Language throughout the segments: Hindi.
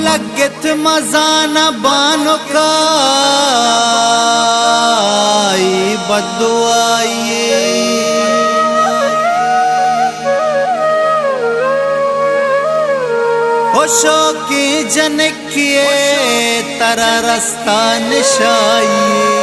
लगत मजाना बानो काई बदुआइए होशो की जनकिए तरा रास्ता निशाइए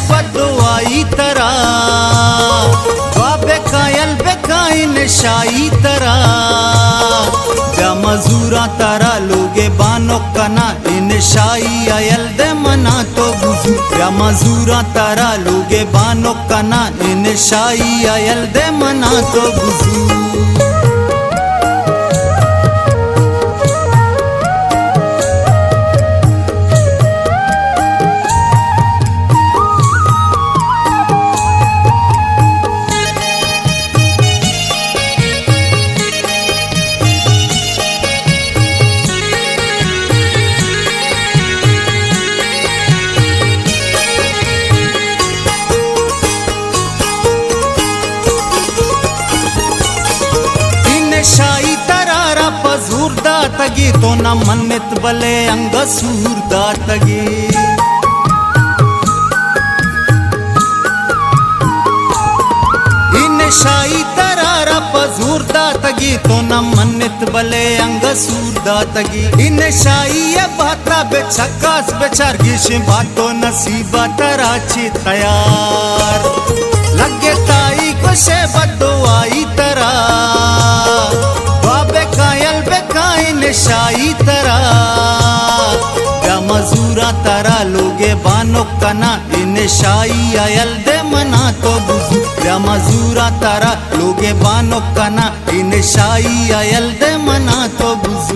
बदुआई तरा बेकायल बेकाई नशाई तरा या मजूरा तरा लोगे बानो कना इन शाई आयल दे मना तो बुझू या मजूरा तरा लोगे बानो कना इन शाई आयल दे मना तो बुझू शाई तरारा पजूर दातगी तो न मन्नत बले अंग सूर दातगी इन शाई तरारा पजूर दातगी तो न मन्नत बले अंग सूर दातगी इन शाई ये बाता बेचकास बेचारगिश बातो नसीबा तराची तैयार लगे ताई को से बदुआई तरा शाई तरा या मजूरा तरा लोगे बानो कना इन शाई आयल दे मना तो बुझू या मजूरा तरा लोगे बानो कना इन शाई आयल दे मना तो बुझू